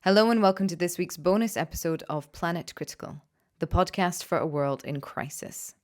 Hello and welcome to this week's bonus episode of Planet Critical, the podcast for a world in crisis.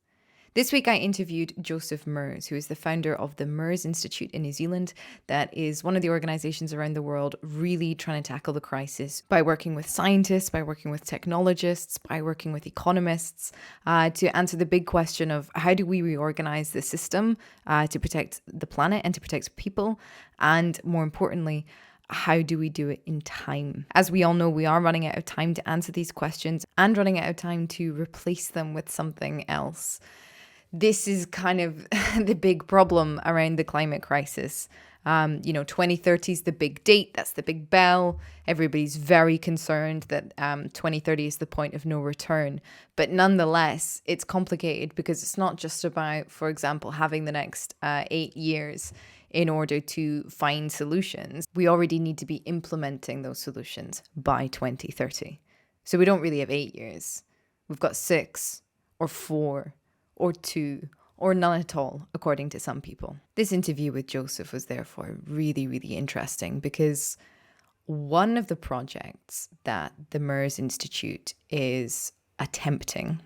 This week I interviewed Joseph Merz, who is the founder of the Merz Institute in New Zealand. That is one of the organizations around the world really trying to tackle the crisis by working with scientists, by working with technologists, by working with economists to answer the big question of how do we reorganize the system to protect the planet and to protect people, and more importantly, how do we do it in time? As we all know, we are running out of time to answer these questions and running out of time to replace them with something else. This is kind of the big problem around the climate crisis. 2030 is the big date. That's the big bell. Everybody's very concerned that 2030 is the point of no return. But nonetheless, it's complicated because it's not just about, for example, having the next 8 years in order to find solutions. We already need to be implementing those solutions by 2030. So we don't really have 8 years. We've got 6 or 4 or 2 or none at all, according to some people. This interview with Joseph was therefore really, really interesting because one of the projects that the Merz Institute is attempting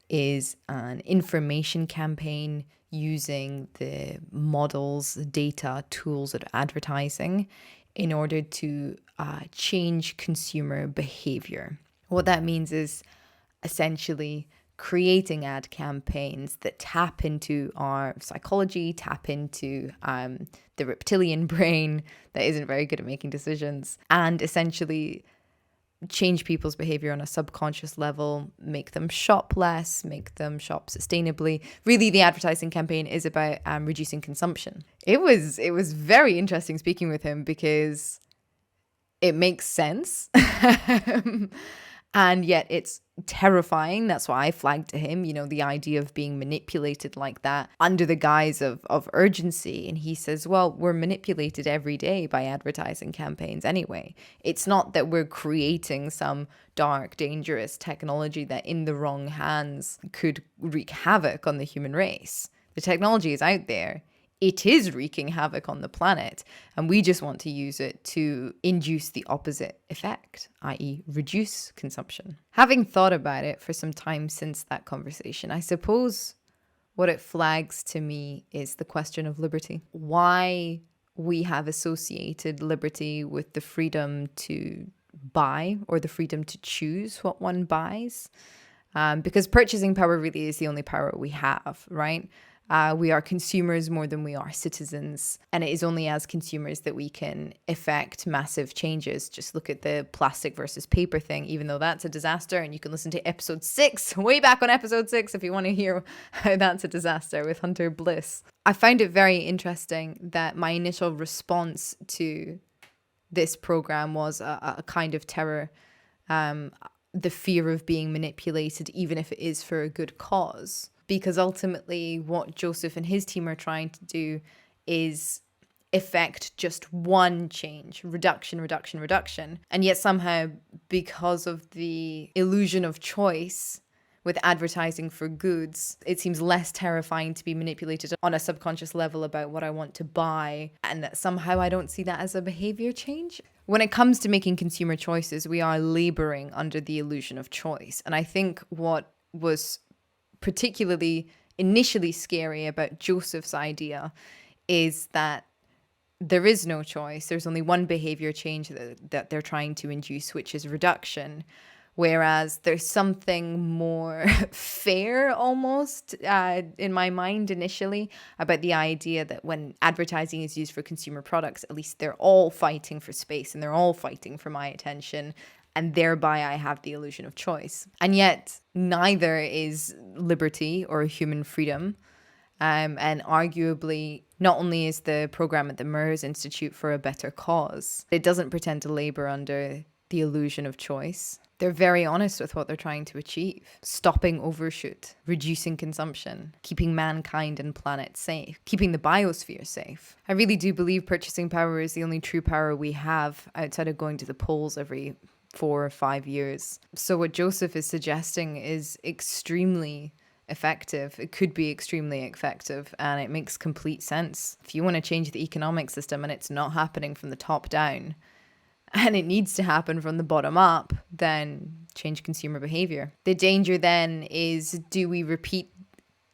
is an information campaign using the models, data, tools of advertising in order to change consumer behavior. What that means is essentially creating ad campaigns that tap into our psychology, tap into the reptilian brain that isn't very good at making decisions, and essentially change people's behavior on a subconscious level, make them shop less, make them shop sustainably. Really, the advertising campaign is about reducing consumption. It was very interesting speaking with him because it makes sense. And yet it's terrifying. That's why I flagged to him, the idea of being manipulated like that under the guise of urgency. And he says, well, we're manipulated every day by advertising campaigns anyway. It's not that we're creating some dark, dangerous technology that in the wrong hands could wreak havoc on the human race. The technology is out there. It is wreaking havoc on the planet, and we just want to use it to induce the opposite effect, i.e. reduce consumption. Having thought about it for some time since that conversation, I suppose what it flags to me is the question of liberty. Why we have associated liberty with the freedom to buy or the freedom to choose what one buys. Because purchasing power really is the only power we have, right? We are consumers more than we are citizens. And it is only as consumers that we can effect massive changes. Just look at the plastic versus paper thing, even though that's a disaster. And you can listen to episode 6, way back on episode 6, if you want to hear how that's a disaster with Hunter Bliss. I found it very interesting that my initial response to this program was a kind of terror, the fear of being manipulated, even if it is for a good cause. Because ultimately what Joseph and his team are trying to do is effect just one change, reduction. And yet somehow, because of the illusion of choice with advertising for goods, it seems less terrifying to be manipulated on a subconscious level about what I want to buy. And that somehow I don't see that as a behavior change. When it comes to making consumer choices, we are laboring under the illusion of choice. And I think what was particularly initially scary about Joseph's idea is that there is no choice. There's only one behavior change that they're trying to induce, which is reduction. Whereas there's something more fair almost in my mind initially about the idea that when advertising is used for consumer products, at least they're all fighting for space and they're all fighting for my attention. And thereby I have the illusion of choice. And yet neither is liberty or human freedom. And arguably, not only is the program at the Merz Institute for a better cause, it doesn't pretend to labor under the illusion of choice. They're very honest with what they're trying to achieve. Stopping overshoot, reducing consumption, keeping mankind and planet safe, keeping the biosphere safe. I really do believe purchasing power is the only true power we have outside of going to the polls every 4 or 5 years. So what Joseph is suggesting is extremely effective. It could be extremely effective, and it makes complete sense. If you want to change the economic system and it's not happening from the top down, and it needs to happen from the bottom up, then change consumer behavior. The danger then is, do we repeat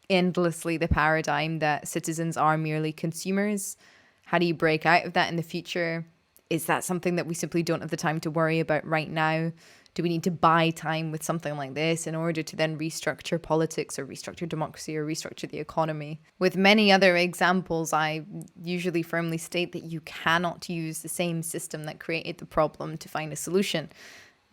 endlessly the paradigm that citizens are merely consumers? How do you break out of that in the future? Is that something that we simply don't have the time to worry about right now? Do we need to buy time with something like this in order to then restructure politics or restructure democracy or restructure the economy? With many other examples, I usually firmly state that you cannot use the same system that created the problem to find a solution.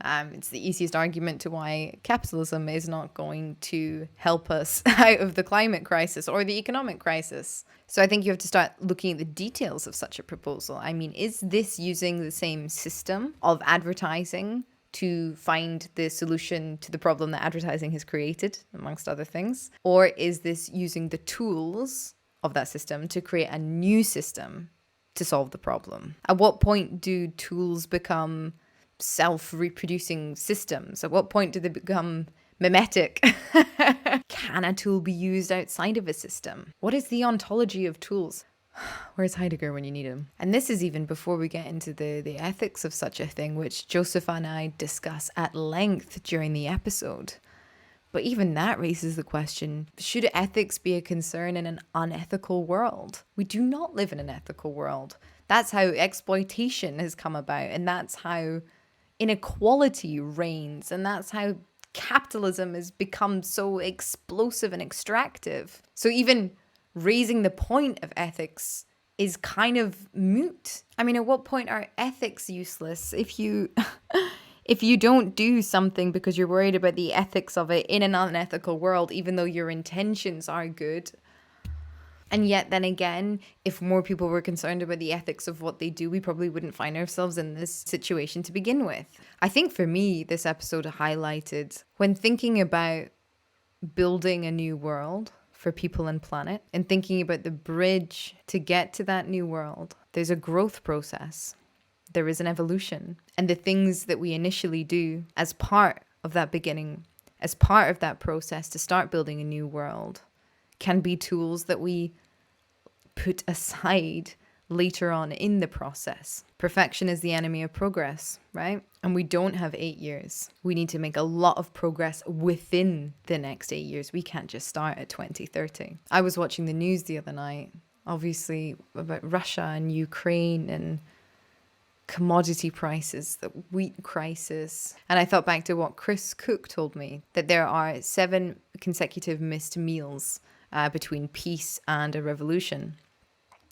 It's the easiest argument to why capitalism is not going to help us out of the climate crisis or the economic crisis. So I think you have to start looking at the details of such a proposal. I mean, is this using the same system of advertising to find the solution to the problem that advertising has created, amongst other things? Or is this using the tools of that system to create a new system to solve the problem? At what point do tools become self-reproducing systems? At what point do they become mimetic? Can a tool be used outside of a system? What is the ontology of tools? Where's Heidegger when you need him? And this is even before we get into the ethics of such a thing, which Joseph and I discuss at length during the episode. But even that raises the question, should ethics be a concern in an unethical world? We do not live in an ethical world. That's how exploitation has come about, and that's how inequality reigns, and that's how capitalism has become so explosive and extractive. So even raising the point of ethics is kind of moot. I mean, at what point are ethics useless if you if you don't do something because you're worried about the ethics of it in an unethical world, even though your intentions are good? And yet then again, if more people were concerned about the ethics of what they do, we probably wouldn't find ourselves in this situation to begin with. I think for me, this episode highlighted, when thinking about building a new world for people and planet, and thinking about the bridge to get to that new world, there's a growth process. There is an evolution. And the things that we initially do as part of that beginning, as part of that process to start building a new world, can be tools that we put aside later on in the process. Perfection is the enemy of progress, right? And we don't have 8 years. We need to make a lot of progress within the next 8 years. We can't just start at 2030. I was watching the news the other night, obviously about Russia and Ukraine and commodity prices, the wheat crisis. And I thought back to what Chris Cook told me, that there are 7 consecutive missed meals between peace and a revolution.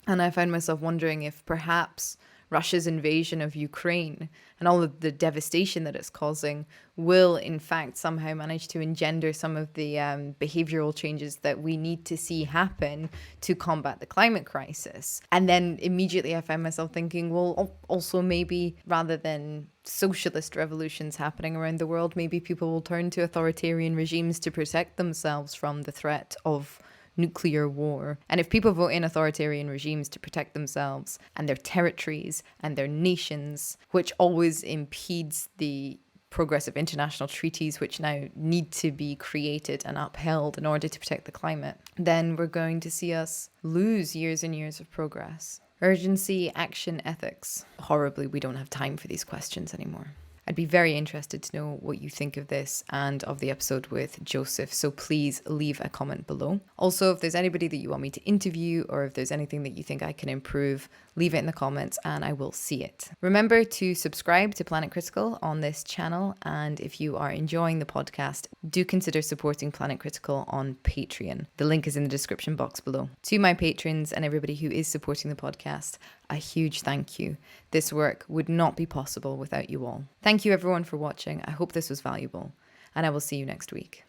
And I found myself wondering if perhaps Russia's invasion of Ukraine and all of the devastation that it's causing will in fact somehow manage to engender some of the behavioural changes that we need to see happen to combat the climate crisis. And then immediately I found myself thinking, well, also maybe rather than socialist revolutions happening around the world, maybe people will turn to authoritarian regimes to protect themselves from the threat of nuclear war. And if people vote in authoritarian regimes to protect themselves and their territories and their nations, which always impedes the progress of international treaties which now need to be created and upheld in order to protect the climate, then we're going to see us lose years and years of progress. Urgency, action, ethics. Horribly, we don't have time for these questions anymore. I'd be very interested to know what you think of this and of the episode with Joseph, so please leave a comment below. Also, if there's anybody that you want me to interview or if there's anything that you think I can improve, leave it in the comments and I will see it. Remember to subscribe to Planet Critical on this channel, and if you are enjoying the podcast, do consider supporting Planet Critical on Patreon. The link is in the description box below. To my patrons and everybody who is supporting the podcast, a huge thank you. This work would not be possible without you all. Thank you everyone for watching. I hope this was valuable, and I will see you next week.